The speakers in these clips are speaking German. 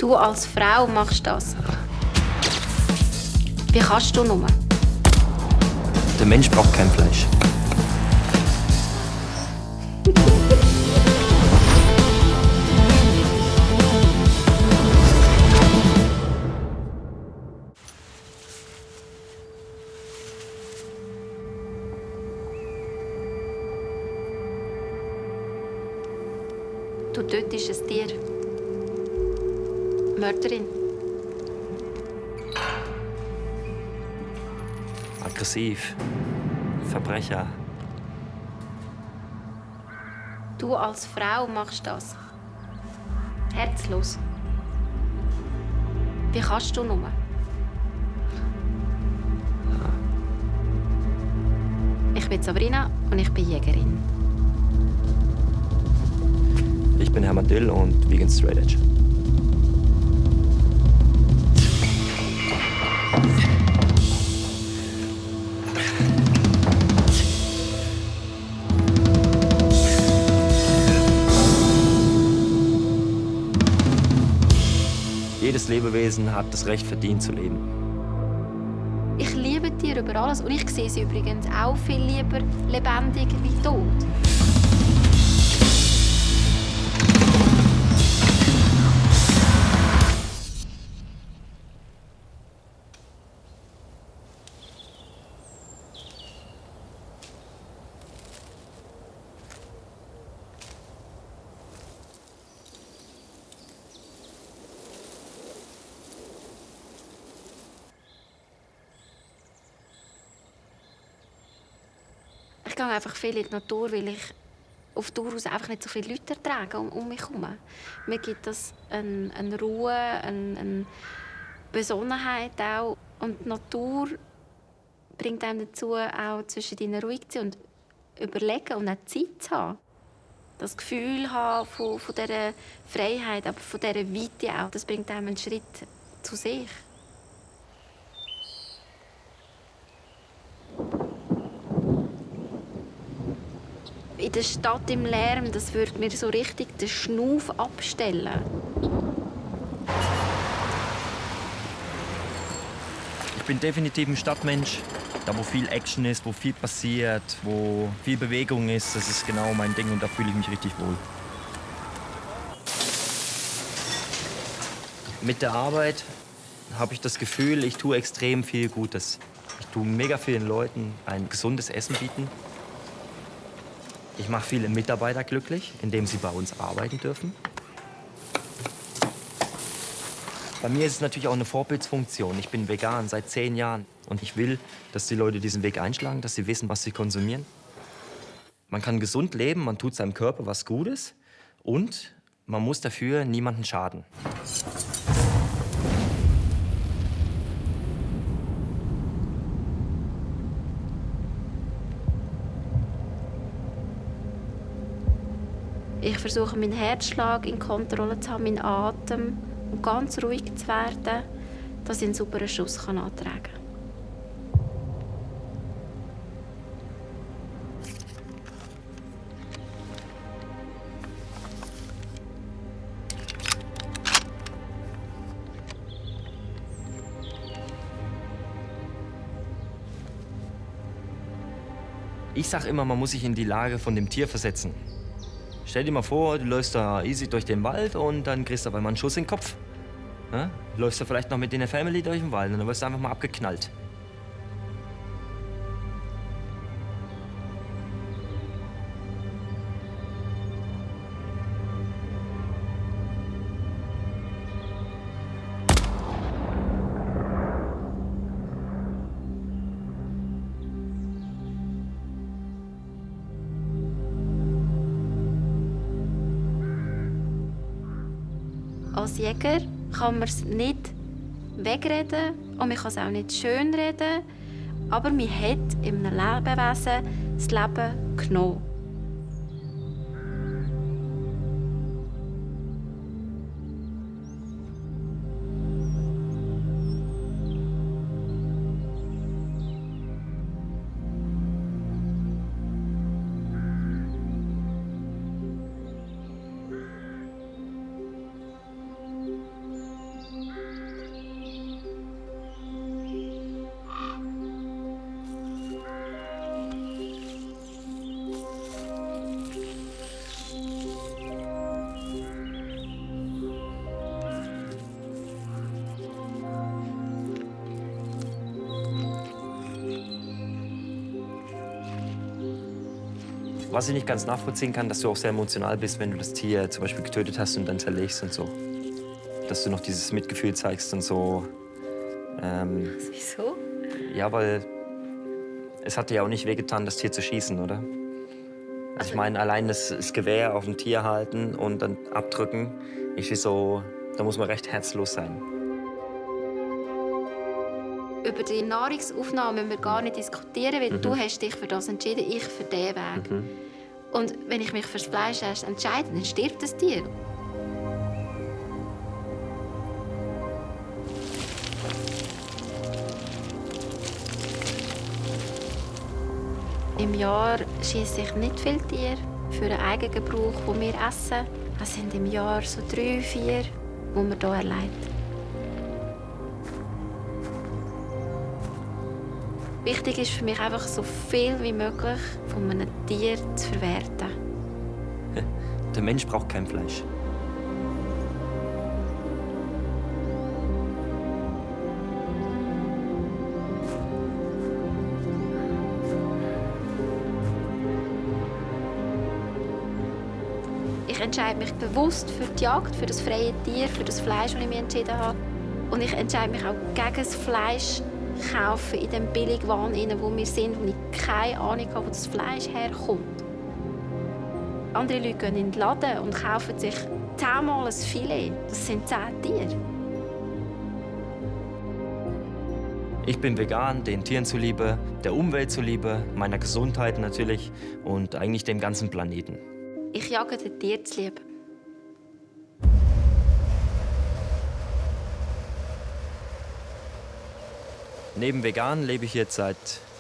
Du als Frau machst das. Wie kannst du nur? Der Mensch braucht kein Fleisch. Du tötest ein Tier. Mörderin. Aggressiv. Verbrecher. Du als Frau machst das. Herzlos. Wie kannst du nur? Ich bin Sabrina und ich bin Jägerin. Ich bin Hermann Dill und Vegan Straight Edge. Jedes Lebewesen hat das Recht verdient zu leben. Ich liebe Tiere über alles und ich sehe sie übrigens auch viel lieber lebendig wie tot. Ich gehe einfach viel in die Natur, weil ich auf Tour aus einfach nicht so viele Leute ertrage um mich herum. Mir gibt das eine Ruhe, eine Besonnenheit auch. Und die Natur bringt einem dazu, auch zwischendrin ruhig zu sein und überlegen und auch Zeit zu haben. Das Gefühl haben von dieser Freiheit, aber von dieser Weite auch, das bringt einem einen Schritt zu sich. In der Stadt im Lärm, das würde mir so richtig den Schnuff abstellen. Ich bin definitiv ein Stadtmensch. Da, wo viel Action ist, wo viel passiert, wo viel Bewegung ist, das ist genau mein Ding und da fühle ich mich richtig wohl. Mit der Arbeit habe ich das Gefühl, ich tue extrem viel Gutes. Ich tue mega vielen Leuten ein gesundes Essen bieten. Ich mache viele Mitarbeiter glücklich, indem sie bei uns arbeiten dürfen. Bei mir ist es natürlich auch eine Vorbildsfunktion. Ich bin vegan seit 10 Jahren und ich will, dass die Leute diesen Weg einschlagen, dass sie wissen, was sie konsumieren. Man kann gesund leben, man tut seinem Körper was Gutes und man muss dafür niemandem schaden. Ich versuche, meinen Herzschlag in Kontrolle zu haben, meinen Atem und ganz ruhig zu werden, dass ich einen sauberen Schuss antragen kann. Ich sag immer, man muss sich in die Lage von dem Tier versetzen. Stell dir mal vor, du läufst da easy durch den Wald und dann kriegst du auf einmal einen Schuss in den Kopf. Ja? Läufst du vielleicht noch mit deiner Family durch den Wald und dann wirst du einfach mal abgeknallt. Als Jäger kann man es nicht wegreden und man kann es auch nicht schönreden, aber man hat in einem Lebewesen das Leben genommen. Was ich nicht ganz nachvollziehen kann, dass du auch sehr emotional bist, wenn du das Tier zum Beispiel getötet hast und dann zerlegst und so. Dass du noch dieses Mitgefühl zeigst und so. Wieso? Ja, weil es hat dir ja auch nicht wehgetan, das Tier zu schießen, oder? Also ich meine, allein das Gewehr auf ein Tier halten und dann abdrücken, so, da muss man recht herzlos sein. Über die Nahrungsaufnahme müssen wir gar nicht diskutieren, weil du hast dich für das entschieden, ich für diesen Weg. Und wenn ich mich fürs Fleisch erst entscheide, dann stirbt das Tier. Im Jahr schieße ich nicht viele Tiere für den eigenen Gebrauch, den wir essen. Es sind im Jahr so 3, 4, die man hier erlebt. Wichtig ist für mich einfach, so viel wie möglich von einem Tier zu verwerten. Der Mensch braucht kein Fleisch. Ich entscheide mich bewusst für die Jagd, für das freie Tier, für das Fleisch, das ich mich entschieden habe. Und ich entscheide mich auch gegen das Fleisch kaufen in dem Billigwahn, wo wir sind, wo ich keine Ahnung habe, wo das Fleisch herkommt. Andere Leute gehen in den Laden und kaufen sich 10-mal ein Filet. Das sind 10 Tiere. Ich bin vegan, den Tieren zuliebe, der Umwelt zuliebe, meiner Gesundheit natürlich und eigentlich dem ganzen Planeten. Ich jage den Tieren zuliebe. Neben vegan lebe ich jetzt seit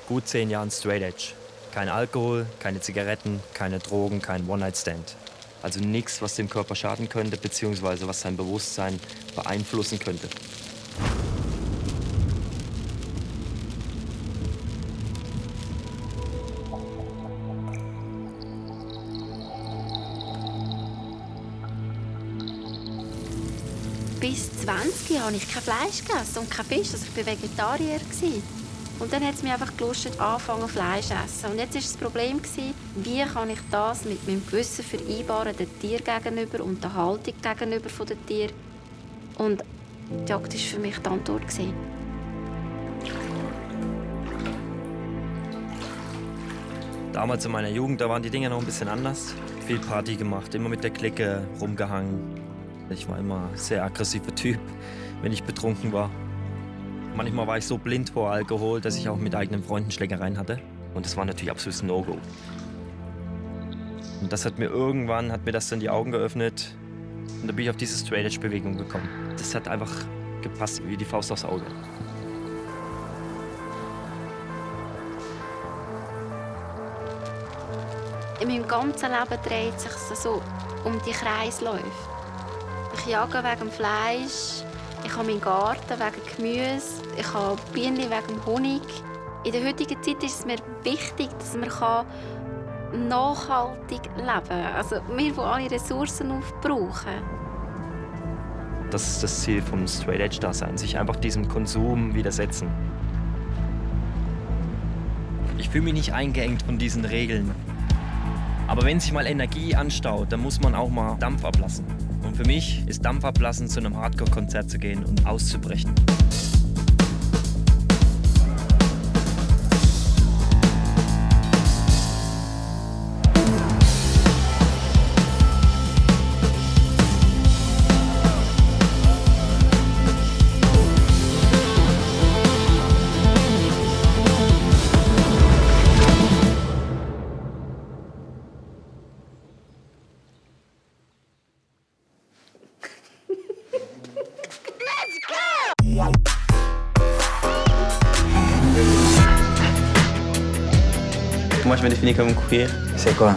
gut 10 Jahren straight edge. Kein Alkohol, keine Zigaretten, keine Drogen, kein One-Night-Stand. Also nichts, was dem Körper schaden könnte, beziehungsweise was sein Bewusstsein beeinflussen könnte. Bis 20 habe ich kein Fleisch gegessen und kein Fisch. Also ich war Vegetarier. Und dann hat es mich einfach gelustet, anfangen Fleisch zu essen. Und jetzt war das Problem, wie kann ich das mit meinem Gewissen vereinbaren, den Tieren gegenüber und der Haltung gegenüber den Tieren. Und die Jagd war für mich die Antwort. Damals in meiner Jugend, da waren die Dinge noch ein bisschen anders. Viel Party gemacht, immer mit der Clique rumgehangen. Ich war immer ein sehr aggressiver Typ, wenn ich betrunken war. Manchmal war ich so blind vor Alkohol, dass ich auch mit eigenen Freunden Schlägereien hatte. Und das war natürlich absolutes No-Go. Und das hat mir das dann die Augen geöffnet. Und da bin ich auf diese Straight-Edge-Bewegung gekommen. Das hat einfach gepasst wie die Faust aufs Auge. In meinem ganzen Leben dreht es sich so um die Kreisläufe. Ich jage wegen dem Fleisch, ich habe meinen Garten wegen Gemüse, ich habe Bienen wegen dem Honig. In der heutigen Zeit ist es mir wichtig, dass man nachhaltig leben kann. Also wir, die alle Ressourcen aufbrauchen. Das ist das Ziel vom Straight-Edge-Dasein, sich einfach diesem Konsum widersetzen. Ich fühle mich nicht eingeengt von diesen Regeln. Aber wenn sich mal Energie anstaut, dann muss man auch mal Dampf ablassen. Und für mich ist Dampf ablassen, zu einem Hardcore-Konzert zu gehen und auszubrechen. Moi, je me définis comme queer. C'est quoi?